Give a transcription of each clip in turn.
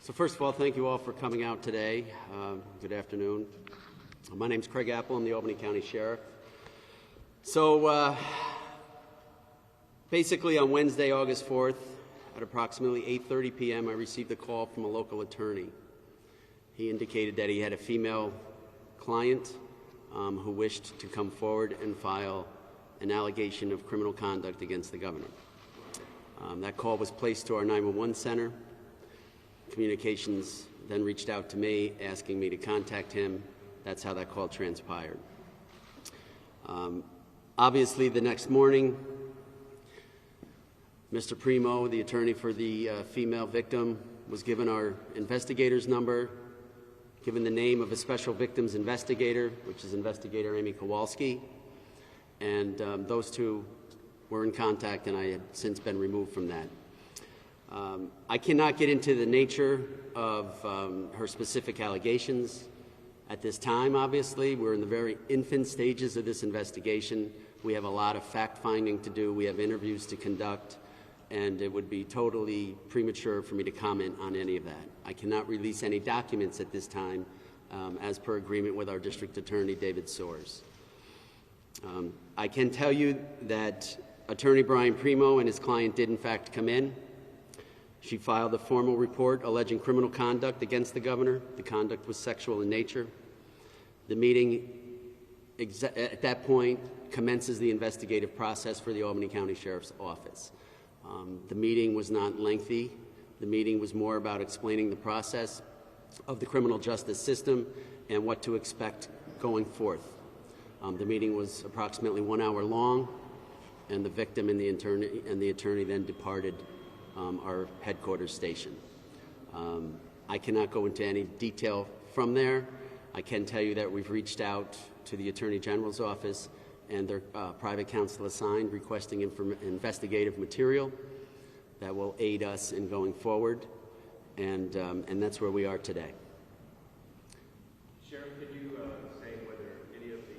So first of all, thank you all for coming out today. Good afternoon. My name's Craig Apple. I'm the Albany County Sheriff. So basically on Wednesday, August 4th, at approximately 8:30 p.m., I received a call from a local attorney. He indicated that he had a female client who wished to come forward and file an allegation of criminal conduct against the governor. That call was placed to our 911 center. Communications then reached out to me asking me to contact him. That's how that call transpired. Obviously, the next morning, Mr. Primo, the attorney for the female victim, was given our investigator's number, given the name of a special victims investigator, which is Investigator Amy Kowalski, and those two were in contact, and I had since been removed from that. I cannot get into the nature of her specific allegations at this time, obviously. We're in the very infant stages of this investigation. We have a lot of fact-finding to do. We have interviews to conduct, and it would be totally premature for me to comment on any of that. I cannot release any documents at this time, as per agreement with our District Attorney, David Soares. I can tell you that Attorney Brian Primo and his client did, in fact, come in. She filed a formal report alleging criminal conduct against the governor. The conduct was sexual in nature. The meeting, at that point, commences the investigative process for the Albany County Sheriff's Office. The meeting was not lengthy. The meeting was more about explaining the process of the criminal justice system and what to expect going forth. The meeting was approximately 1 hour long, and the victim and the attorney then departed our headquarters station. I cannot go into any detail from there. I can tell you that we've reached out to the Attorney General's office and their private counsel assigned, requesting investigative material that will aid us in going forward, and that's where we are today. Sheriff, could you say whether any of the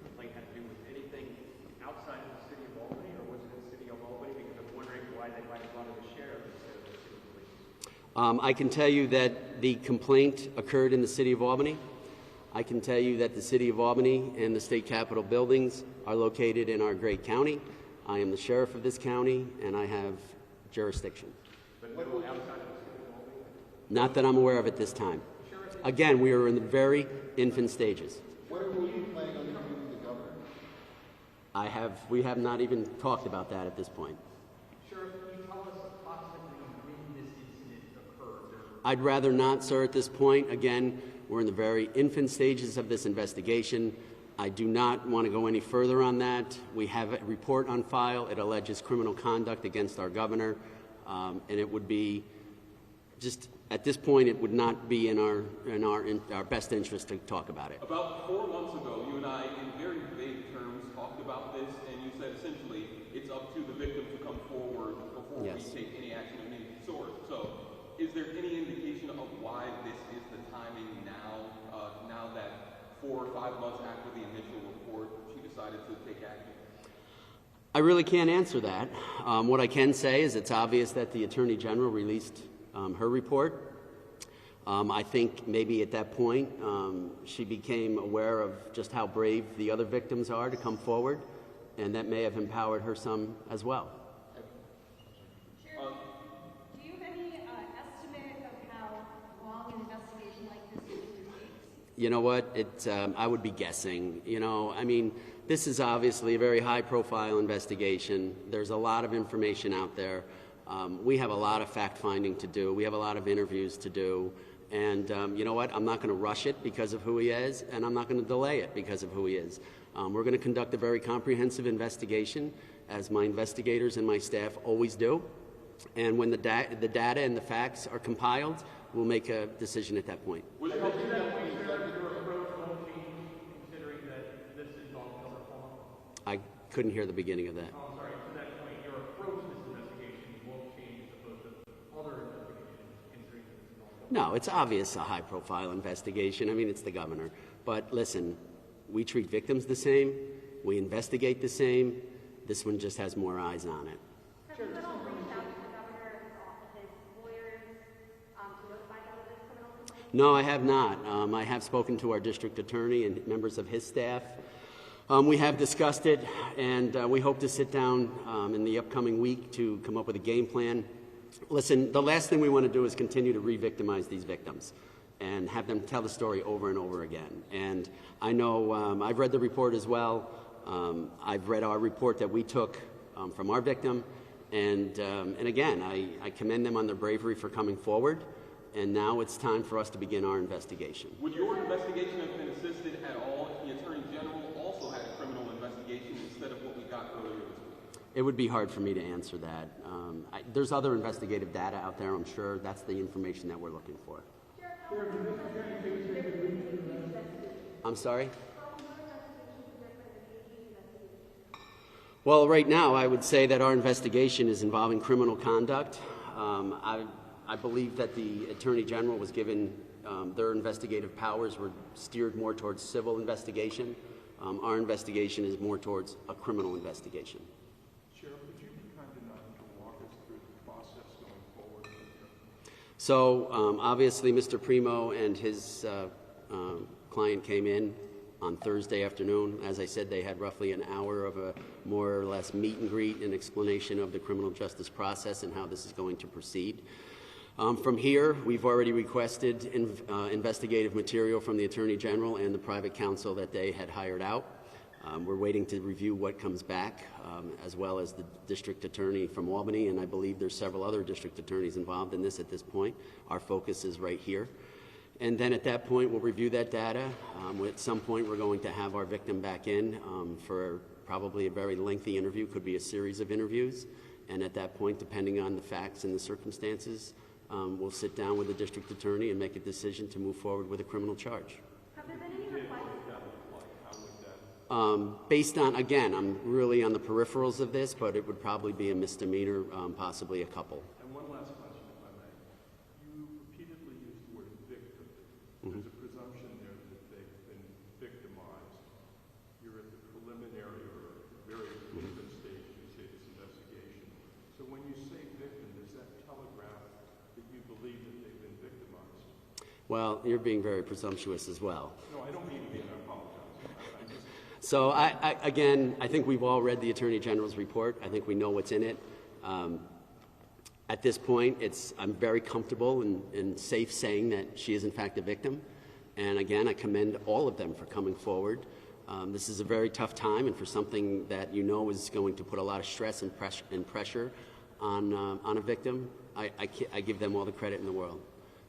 complaint had to do with anything outside of the city of Albany, or was it in the city of Albany? Because I'm wondering why they might have gone to the sheriff instead of the city police. I can tell you that the complaint occurred in the city of Albany. I can tell you that the city of Albany and the state capitol buildings are located in our great county. I am the sheriff of this county, and I have jurisdiction. But no outside of the city of Albany? Not that I'm aware of at this time. Again, we are in the very infant stages. What are you planning on doing with the governor? We have not even talked about that at this point. Sheriff, can you tell us approximately when this incident occurred? I'd rather not, sir, at this point. Again, we're in the very infant stages of this investigation. I do not want to go any further on that. We have a report on file. It alleges criminal conduct against our governor, and it would be just at this point, it would not be in our best interest to talk about it. About 4 months ago, you and I, in very vague terms, talked about this, and you said essentially it's up to the victim to come forward before we take any action of any sort. So, is there any indication of why this is the timing now, now that 4 or 5 months after the initial report, she decided to take action? I really can't answer that. What I can say is it's obvious that the Attorney General released her report. I think maybe at that point she became aware of just how brave the other victims are to come forward, and that may have empowered her some as well. Sheriff, do you have any estimate of how long an investigation like this usually takes? You know what? I would be guessing. I mean, this is obviously a very high-profile investigation. There's a lot of information out there. We have a lot of fact-finding to do. We have a lot of interviews to do. And you know what? I'm not going to rush it because of who he is, and I'm not going to delay it because of who he is. We're going to conduct a very comprehensive investigation, as my investigators and my staff always do. And when the data and the facts are compiled, we'll make a decision at that point. I couldn't hear the beginning of that. No, it's obvious a high-profile investigation. I mean, it's the governor. But listen, we treat victims the same. We investigate the same. This one just has more eyes on it. Have you at all reached out to the governor, his lawyers, to notify No, I have not. I have spoken to our district attorney and members of his staff. We have discussed it, and we hope to sit down in the upcoming week to come up with a game plan. Listen, the last thing we want to do is continue to re-victimize these victims and have them tell the story over and over again. And I know I've read the report as well. I've read our report that we took from our victim, and again, I commend them on their bravery for coming forward. And now it's time for us to begin our investigation. Would your investigation have been assisted at all if the Attorney General also had a criminal investigation instead of what we got earlier this week? It would be hard for me to answer that. There's other investigative data out there, I'm sure. That's the information that we're looking for. I'm sorry? Well, right now, I would say that our investigation is involving criminal conduct. I believe that the Attorney General was given their investigative powers were steered more towards civil investigation. Our investigation is more towards a criminal investigation. Sheriff, would you be kind enough to walk us through the process going forward? So obviously, Mr. Primo and his client came in on Thursday afternoon. As I said, they had roughly an hour of a more or less meet and greet and explanation of the criminal justice process and how this is going to proceed. From here, we've already requested investigative material from the Attorney General and the private counsel that they had hired out. We're waiting to review what comes back, as well as the district attorney from Albany, and I believe there's several other district attorneys involved in this at this point. Our focus is right here. And then at that point, we'll review that data. At some point, we're going to have our victim back in for probably a very lengthy interview, could be a series of interviews. And at that point, depending on the facts and the circumstances, we'll sit down with the district attorney and make a decision to move forward with a criminal charge. Have there been any requests? Based on, again, I'm really on the peripherals of this, but it would probably be a misdemeanor, possibly a couple. And one last question, if I may. You repeatedly used the word victim. There's a presumption there that they've been victimized. You're at the preliminary or very preliminary stage, you say, this investigation. So when you say victim, does that telegraph that you believe that they've been victimized? Well, you're being very presumptuous as well. No, I don't mean to be, and I apologize. So, again, I think we've all read the Attorney General's report. I think we know what's in it. At this point, I'm very comfortable and safe saying that she is, in fact, a victim. And, again, I commend all of them for coming forward. This is a very tough time, and for something that you know is going to put a lot of stress and pressure on a victim, I give them all the credit in the world.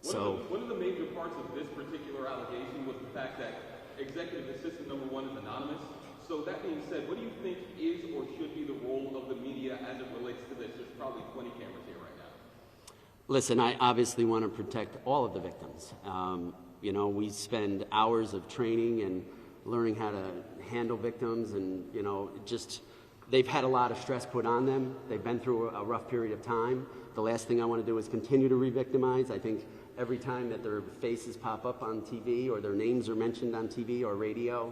One of the major parts of this particular allegation was the fact that Executive Assistant number 1 is anonymous. So that being said, what do you think is or should be the role of the media as it relates to this? There's probably 20 cameras here right now. Listen, I obviously want to protect all of the victims. You know, we spend hours of training and learning how to handle victims, and, you know, they've had a lot of stress put on them. They've been through a rough period of time. The last thing I want to do is continue to re-victimize. I think every time that their faces pop up on TV or their names are mentioned on TV or radio,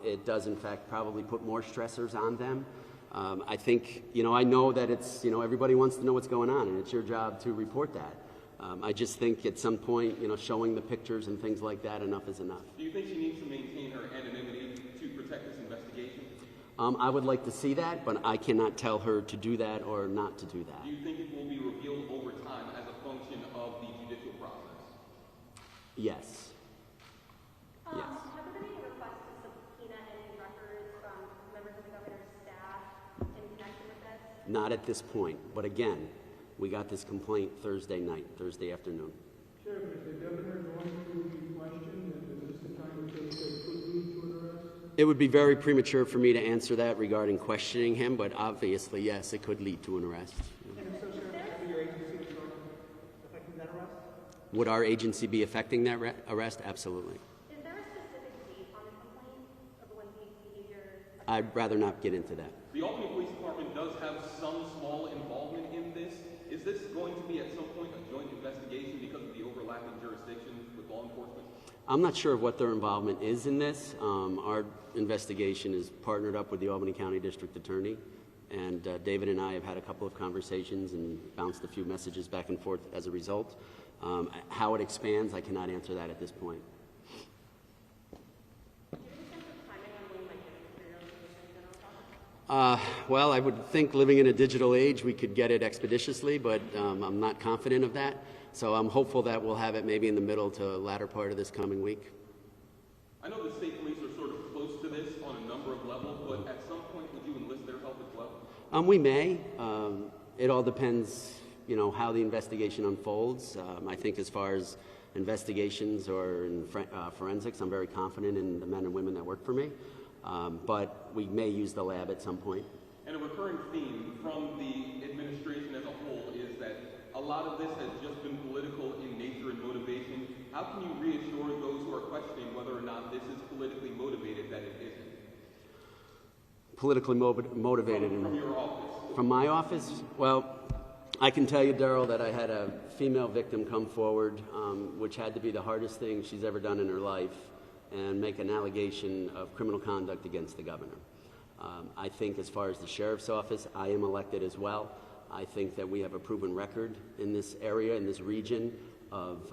it does, in fact, probably put more stressors on them. I think, you know, I know that it's, you know, everybody wants to know what's going on, and it's your job to report that. I just think at some point, you know, showing the pictures and things like that, enough is enough. Do you think she needs to maintain her anonymity to protect this investigation? I would like to see that, but I cannot tell her to do that or not to do that. Do you think it will be revealed over time as a function of the judicial process? Yes. Yes. Have there been any requests to subpoena any records from members of the governor's staff in connection with this? Not at this point, but again, we got this complaint Thursday afternoon. Sheriff, is the governor going to be questioned, and is this the time that they could lead to an arrest? It would be very premature for me to answer that regarding questioning him, but obviously, yes, it could lead to an arrest. And if so, Sheriff, would your agency be affecting that arrest? Would our agency be affecting that arrest? Absolutely. Is there a specific date on the complaint of when the behavior? I'd rather not get into that. The Albany Police Department does have some small involvement in this. Is this going to be at some point a joint investigation because of the overlapping jurisdiction with law enforcement? I'm not sure what their involvement is in this. Our investigation is partnered up with the Albany County District Attorney, and David and I have had a couple of conversations and bounced a few messages back and forth as a result. How it expands, I cannot answer that at this point. Well, I would think living in a digital age, we could get it expeditiously, but I'm not confident of that. So I'm hopeful that we'll have it maybe in the middle to latter part of this coming week. I know the state police are sort of close to this on a number of levels, but at some point, would you enlist their help as well? We may. It all depends, how the investigation unfolds. I think as far as investigations or in forensics, I'm very confident in the men and women that work for me. But we may use the lab at some point. And a recurring theme from the administration as a whole is that a lot of this has just been political in nature and motivation. How can you reassure those who are questioning whether or not this is politically motivated that it isn't? Politically motivated? From your office. From my office? Well, I can tell you, Daryl, that I had a female victim come forward, which had to be the hardest thing she's ever done in her life, and make an allegation of criminal conduct against the governor. I think as far as the sheriff's office, I am elected as well. I think that we have a proven record in this area, in this region, of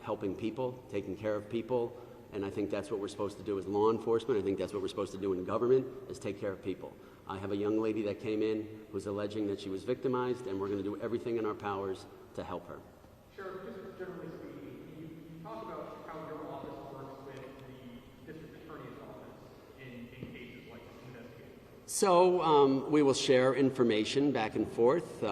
helping people, taking care of people, and I think that's what we're supposed to do as law enforcement. I think that's what we're supposed to do in government, is take care of people. I have a young lady that came in who's alleging that she was victimized, and we're going to do everything in our powers to help her. Sheriff, just generally speaking, you talk about how your office works with the district attorney's office in cases like this investigation. So we will share information back and forth.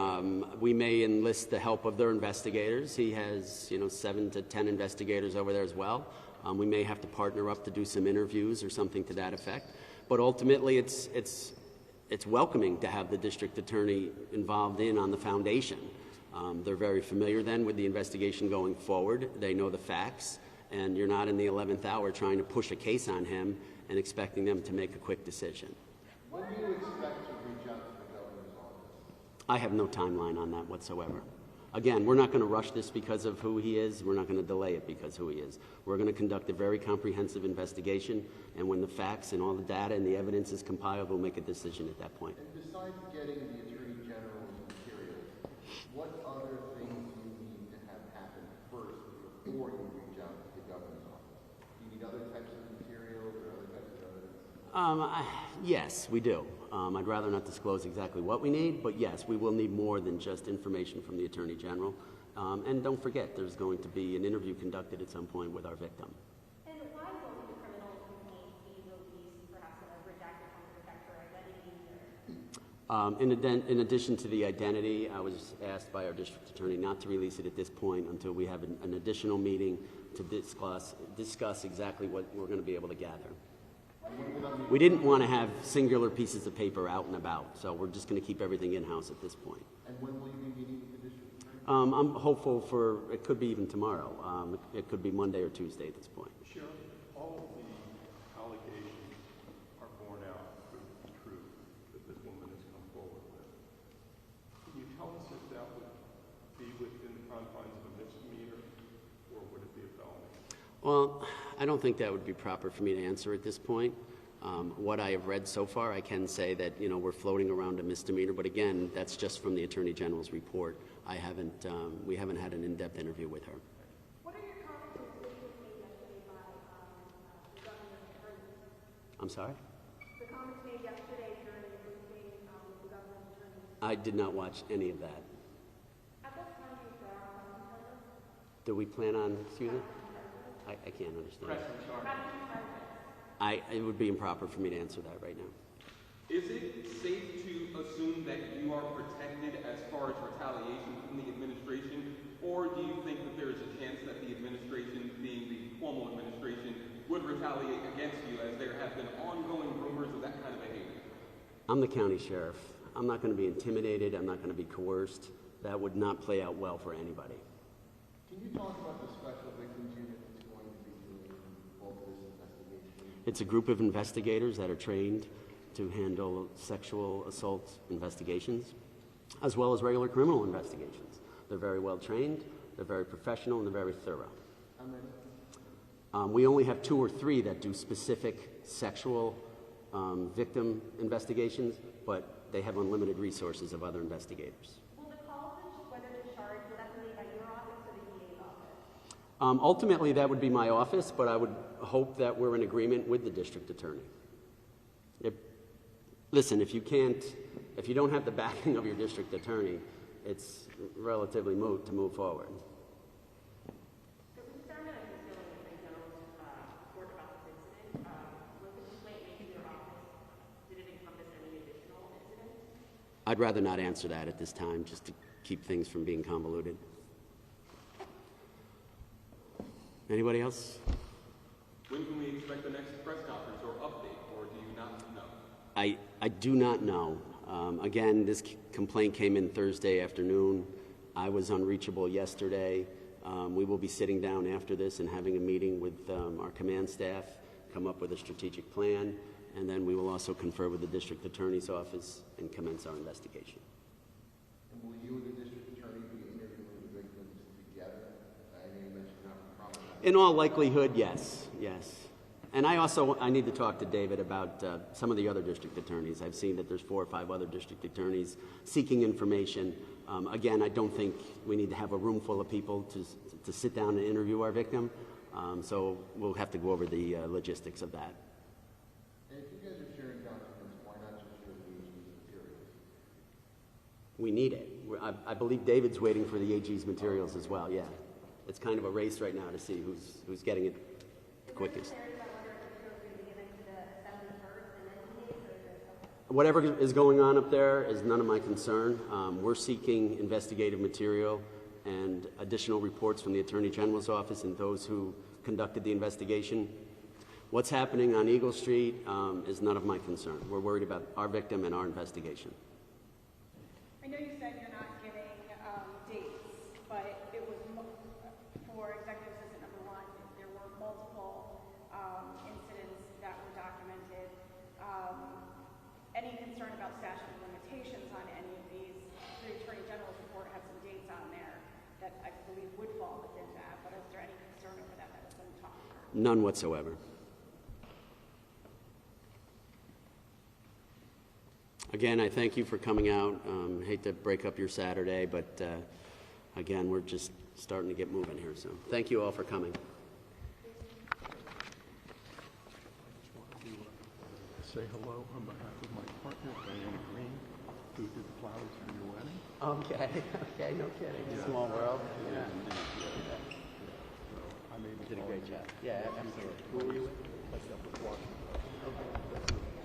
We may enlist the help of their investigators. He has, 7 to 10 investigators over there as well. We may have to partner up to do some interviews or something to that effect. But ultimately, it's welcoming to have the district attorney involved on the foundation. They're very familiar then with the investigation going forward. They know the facts, and you're not in the 11th hour trying to push a case on him and expecting them to make a quick decision. When do you expect to reach out to the governor's office? I have no timeline on that whatsoever. Again, we're not going to rush this because of who he is. We're not going to delay it because of who he is. We're going to conduct a very comprehensive investigation, and when the facts and all the data and the evidence is compiled, we'll make a decision at that point. And besides getting the Attorney General's materials, what other things do you need to have happen first before you reach out to the governor's office? Do you need other types of materials or other types of evidence? Yes, we do. I'd rather not disclose exactly what we need, but yes, we will need more than just information from the Attorney General. And don't forget, there's going to be an interview conducted at some point with our victim. And why won't the criminal complaint be released, perhaps at a redacted form to protect her identity? In addition to the identity, I was asked by our district attorney not to release it at this point until we have an additional meeting to discuss exactly what we're going to be able to gather. We didn't want to have singular pieces of paper out and about, so we're just going to keep everything in-house at this point. And when will you be meeting with the district attorney? I'm hopeful for, it could be even tomorrow. It could be Monday or Tuesday at this point. Sheriff, all of the allegations are borne out with the truth that this woman has come forward with. Can you tell us if that would be within the confines of a misdemeanor, or would it be a felony? Well, I don't think that would be proper for me to answer at this point. What I have read so far, I can say that we're floating around a misdemeanor, but again, that's just from the Attorney General's report. We haven't had an in-depth interview with her. What are your comments on the statement made yesterday by the governor's attorney? I'm sorry? The comments made yesterday during the briefing with the governor's attorney. I did not watch any of that. At what time do you plan on Do we plan on, excuse me? I can't understand. It would be improper for me to answer that right now. Is it safe to assume that you are protected as far as retaliation from the administration, or do you think that there is a chance that the administration, being the Cuomo administration, would retaliate against you, as there have been ongoing rumors of that kind of behavior? I'm the county sheriff. I'm not going to be intimidated. I'm not going to be coerced. That would not play out well for anybody. Can you talk about the special victims unit that's going to be doing all this investigation? It's a group of investigators that are trained to handle sexual assault investigations, as well as regular criminal investigations. They're very well trained, they're very professional, and they're very thorough. How many? We only have 2 or 3 that do specific sexual victim investigations, but they have unlimited resources of other investigators. Will the call to whether to charge, will that be made by your office or the DA's Ultimately, that would be my office, but I would hope that we're in agreement with the district attorney. Listen, if you don't have the backing of your district attorney, it's relatively moot to move forward. The concern that I'm feeling if I don't report about this incident, was the complaint made to your office, did it encompass any additional incidents? I'd rather not answer that at this time, just to keep things from being convoluted. Anybody else? When can we expect the next press conference or update, or do you not know? I do not know. Again, this complaint came in Thursday afternoon. I was unreachable yesterday. We will be sitting down after this and having a meeting with our command staff, come up with a strategic plan, and then we will also confer with the district attorney's office and commence our investigation. And will you and the district attorney be interviewing the victims together? I know you mentioned not probably. In all likelihood, yes. And I need to talk to David about some of the other district attorneys. I've seen that there's 4 or 5 other district attorneys seeking information. Again, I don't think we need to have a room full of people to sit down and interview our victim. So we'll have to go over the logistics of that. And if you guys are sharing documents, why not just share the AG's materials? We need it. I believe David's waiting for the AG's materials as well, yeah. It's kind of a race right now to see who's getting it quickest. Whatever is going on up there is none of my concern. We're seeking investigative material and additional reports from the Attorney General's office and those who conducted the investigation. What's happening on Eagle Street is none of my concern. We're worried about our victim and our investigation. I know you said you're not giving dates, but it was for executive assistant number 1. There were multiple incidents that were documented. Any concern about statute of limitations on any of these? The Attorney General's report has some dates on there that I believe would fall within that, but is there any concern over that has been talked about? None whatsoever. Again, I thank you for coming out. Hate to break up your Saturday, but again, we're just starting to get moving here. So thank you all for coming. Say hello on behalf of my partner, Diana Green, who did the flowers for your wedding. Okay, no kidding. Small world. Yeah. So I'm able Did a to great job. Yeah, absolutely. Who were you with? myself with Washington.